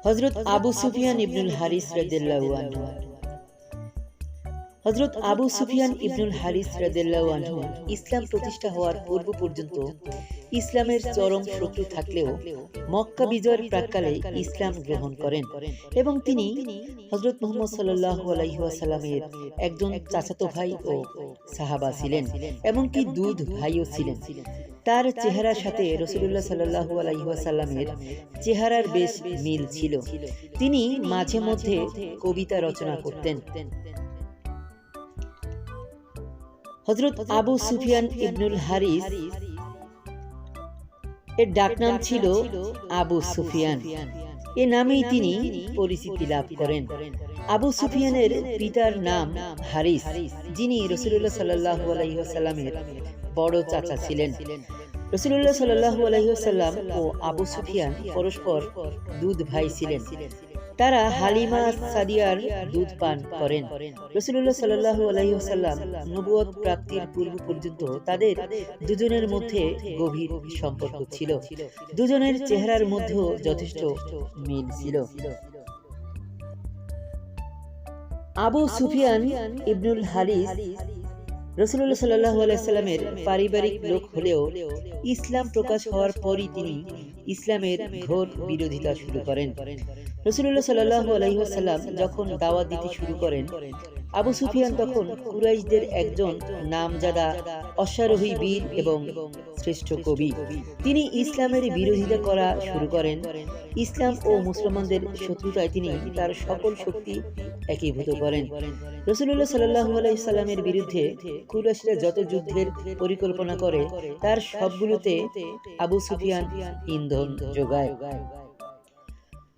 হযরত আবু সুফিয়ান ইবনুল হারিস রাদিয়াল্লাহু আনহু। হযরত আবু সুফিয়ান ইবনুল হারিস রাদিয়াল্লাহু আনহু ইসলাম প্রতিষ্ঠা হওয়ার পূর্ব পর্যন্ত ইসলামের চরম শত্রু থাকলেও মক্কা বিজয়ের প্রাক্কালে ইসলাম গ্রহণ করেন এবং তিনি হযরত মুহাম্মদ সাল্লাল্লাহু আলাইহি ওয়াসাল্লামের একজন চাচাতো ভাই ও সাহাবা ছিলেন, এমনকি দুধ ভাইও ছিলেন। তার চেহারার সাথে রাসূলুল্লাহ সাল্লাল্লাহু আলাইহি ওয়াসাল্লামের চেহারার বেশ মিল ছিল। তিনি মাঝে মধ্যে কবিতা রচনা করতেন। হযরত আবু সুফিয়ান ইবনুল হারিস এর ডাকনাম ছিল আবু সুফিয়ান। এ নামেই তিনি পরিচিতি লাভ করেন। আবু সুফিয়ানের পিতার নাম হারিস, যিনি রাসূলুল্লাহ সাল্লাল্লাহু আলাইহি ওয়াসাল্লামের বড় চাচা ছিলেন। রাসূলুল্লাহ সাল্লাল্লাহু আলাইহি ওয়াসাল্লাম ও আবু সুফিয়ান পরস্পর দুধ ভাই ছিলেন। তারা হালিমা সাদিয়ার দুধ পান করেন। রাসূলুল্লাহ সাল্লাল্লাহু আলাইহি ওয়াসাল্লাম নবুয়ত প্রাপ্তির পূর্ব পর্যন্ত তাদের দুজনের মধ্যে গভীর সম্পর্ক ছিল। দুজনের চেহারার মধ্যেও যথেষ্ট মিল ছিল। আবু সুফিয়ান ইবনুল হারিস রাসূলুল্লাহ সাল্লাল্লাহু আলাইহি ওয়াসাল্লামের পারিবারিক লোক হলেও ইসলাম প্রকাশ হওয়ার পরই তিনি ইসলামের ঘোর বিরোধিতা শুরু করেন। রাসূলুল্লাহ সাল্লাল্লাহু আলাইহি ওয়াসাল্লাম যখন দাওয়াত দিতে শুরু করেন, আবু সুফিয়ান তখন কুরাইশদের একজন নামজাদা অশ্বারোহী বীর এবং শ্রেষ্ঠ কবি। তিনি ইসলামের বিরোধিতা করা শুরু করেন। ইসলাম ও মুসলমানদের শত্রুতায় তিনি তার সকল শক্তি একীভূত করেন। রাসূলুল্লাহ সাল্লাল্লাহু আলাইহি ওয়াসাল্লামের বিরুদ্ধে কুরাইশরা যত যুদ্ধের পরিকল্পনা করে তার সবগুলোতে আবু সুফিয়ান ইন্ধন যোগায়।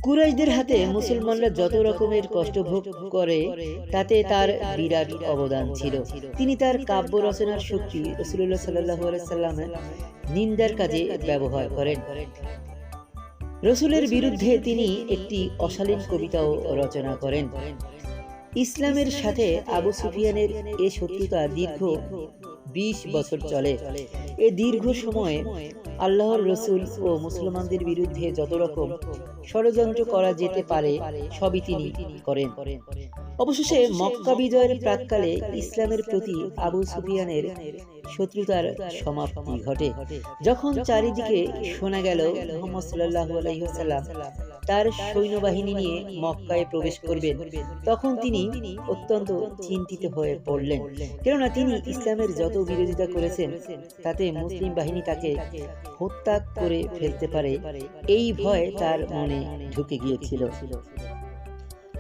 কুরাইশদের হাতে মুসলমানরা যত রকমের কষ্ট ভোগ করে তাতে তার বিরাট অবদান ছিল। তিনি তার কাব্য রচনার শক্তি রাসূলুল্লাহ সাল্লাল্লাহু আলাইহি ওয়াসাল্লামের নিন্দার কাজে ব্যবহার করেন। রাসূলের বিরুদ্ধে তিনি একটি অশালীন কবিতাও রচনা করেন। ইসলামের সাথে আবু সুফিয়ানের এ শত্রুতা দীর্ঘ 20 বছর চলে। এ দীর্ঘ সময়ে আল্লাহর রাসূল ও মুসলমানদের বিরুদ্ধে যত রকম ষড়যন্ত্র করা যেতে পারে সবই তিনি করেন। অবশেষে মক্কা বিজয়ের প্রাক্কালে ইসলামের প্রতি আবু সুফিয়ানের শত্রুতার সমাপ্তি ঘটে। যখন চারিদিকে শোনা গেল মুহাম্মদ সাল্লাল্লাহু আলাইহি ওয়াসাল্লাম তার সৈন্যবাহিনী নিয়ে মক্কায় প্রবেশ করবেন, তখন তিনি অত্যন্ত চিন্তিত হয়ে পড়লেন। কেননা তিনি ইসলামের যত বিরোধিতা করেছেন তাতে মুসলিম বাহিনী তাকে হত্যা করে ফেলতে পারে, এই ভয় তার মনে ঢুকে গিয়েছিল।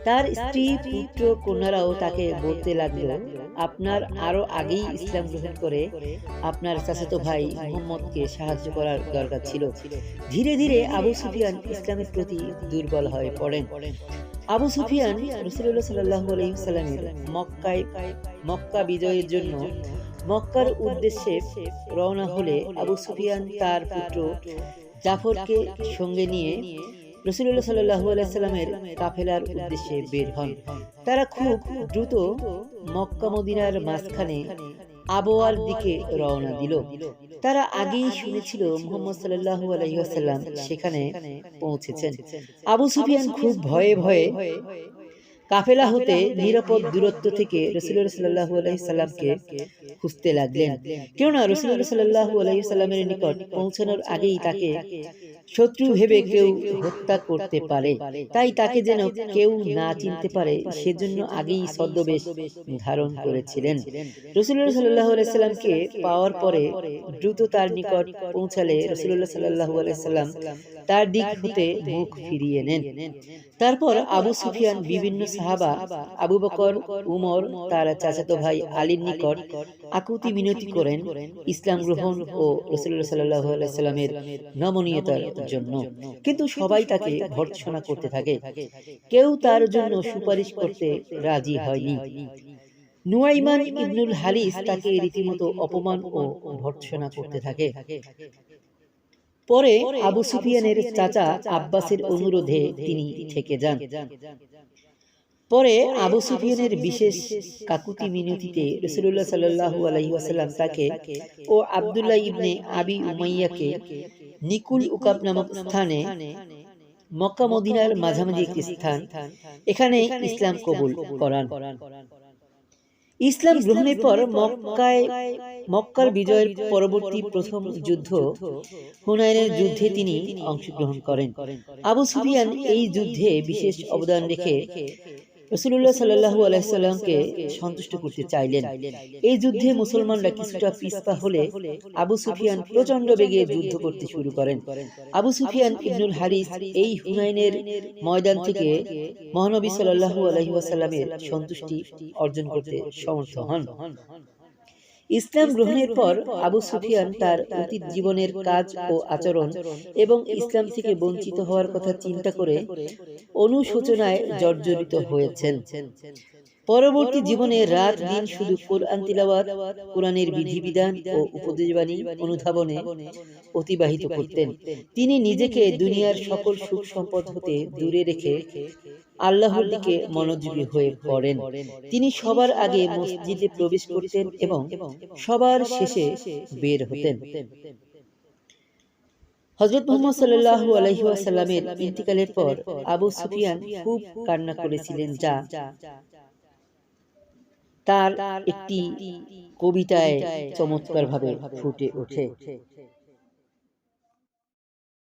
তার স্ত্রী পুত্র কন্যারাও তাকে বলতে লাগলো, আপনার আরো আগেই ইসলাম গ্রহণ করে আপনার চাচাতো ভাই মুহাম্মদকে সাহায্য করার দরকার ছিল। ধীরে ধীরে আবু সুফিয়ান ইসলামের প্রতি দুর্বল হয়ে পড়েন। আবু সুফিয়ান রাসূলুল্লাহ সাল্লাল্লাহু আলাইহি ওয়াসাল্লামের মক্কা বিজয়ের জন্য মক্কার উদ্দেশ্যে রওনা হলে আবু সুফিয়ান তার পুত্র জাফরকে সঙ্গে নিয়ে রাসূলুল্লাহ সাল্লাল্লাহু আলাইহি ওয়াসাল্লামের কাফেলার উদ্দেশ্যে বের হন। তারা খুব দ্রুত মক্কা মদিনার মাঝখানে আবওয়ার দিকে রওনা দিল। তারা আগেই শুনেছিল মুহাম্মদ সাল্লাল্লাহু আলাইহি ওয়াসাল্লাম সেখানে পৌঁছেছেন। আবু সুফিয়ান খুব ভয়ে ভয়ে কাফেলা হতে নিরাপদ দূরত্ব থেকে রাসূলুল্লাহ সাল্লাল্লাহু আলাইহি সাল্লামকে খুঁজতে লাগলেন। কেননা রাসূলুল্লাহ সাল্লাল্লাহু আলাইহি সাল্লামের নিকট পৌঁছানোর আগেই তাকে শত্রু ভেবে কেউ হত্যা করতে পারে, তাই তাকে যেন কেউ না চিনতে পারে সেজন্য আগেই ছদ্মবেশ ধারণ করেছিলেন। রাসূলুল্লাহ সাল্লাল্লাহু আলাইহি সাল্লামকে পাওয়ার পরে দ্রুত তার নিকট পৌঁছালে রাসূলুল্লাহ সাল্লাল্লাহু আলাইহি সাল্লাম তার দিক হতে মুখ ফিরিয়ে নেন। তারপর আবু সুফিয়ান বিভিন্ন সাহাবা আবু বকর, উমর, তার চাচাতো ভাই আলীর নিকট আকুতি মিনতি করেন ইসলাম গ্রহণ ও রাসূলুল্লাহ সাল্লাল্লাহু আলাইহি সাল্লামের নমনীয়তার জন্য, কিন্তু সবাই তাকে ভর্ৎসনা করতে থাকে। কেউ তার জন্য সুপারিশ করতে রাজি হয়নি। নুআইমান ইবনুল হারিস তাকে রীতিমতো অপমান ও ভর্ৎসনা করতে থাকে। পরে আবু সুফিয়ানের চাচা আব্বাসের অনুরোধে তিনি থেকে যান। পরে আবু সুফিয়ানের বিশেষ কাকুতি মিনতিতে রাসূলুল্লাহ সাল্লাল্লাহু আলাইহি ওয়াসাল্লাম তাকে ও আব্দুল্লাহ ইবনে আবি উমাইয়াকে নিকুল উকাব নামক স্থানে মক্কা মদিনার মাঝামাঝি একটি স্থান। এখানে ইসলাম কবুল করান। ইসলাম গ্রহণের পর মক্কার বিজয়ের পরবর্তী প্রথম যুদ্ধ হুনাইনের যুদ্ধে তিনি অংশগ্রহণ করেন। আবু সুফিয়ান এই যুদ্ধে বিশেষ অবদান রেখে রাসূলুল্লাহ সাল্লাল্লাহু আলাইহি সাল্লামকে সন্তুষ্ট করতে চাইলেন। এই যুদ্ধে মুসলমানরা কিছুটা পিছপা হলে আবু সুফিয়ান প্রচন্ড বেগে যুদ্ধ করতে শুরু করেন। আবু সুফিয়ান ইবনুল হারিস এই হুনাইনের ময়দান থেকে মহানবী সাল্লাল্লাহু আলাইহি ওয়াসাল্লামের সন্তুষ্টি অর্জন করতে সমর্থ হন। ইসলাম গ্রহণের পর আবু সুফিয়ান তার অতীত জীবনের কাজ ও আচরণ এবং ইসলাম থেকে বঞ্চিত হওয়ার কথা চিন্তা করে অনুশোচনায় জর্জরিত হয়েছেন। পরবর্তী জীবনে রাত দিন শুধু কোরআন তিলাওয়াত, কোরআনের বিধিবিধান ও উপদেশবাণী অনুধাবনে অতিবাহিত করতেন। তিনি নিজেকে দুনিয়ার সকল সুখ সম্পদ হতে দূরে রেখে আল্লাহর দিকে মনোযোগী হয়ে পড়েন। তিনি সবার আগে মসজিদে প্রবেশ করতেন এবং সবার শেষে বের হতেন। হযরত মুহাম্মদ সাল্লাল্লাহু আলাইহি ওয়াসাল্লামের ইন্তিকালের পর আবু সুফিয়ান খুব কান্না করেছিলেন, যা তার একটি কবিতায় চমৎকারভাবে ফুটে ওঠে।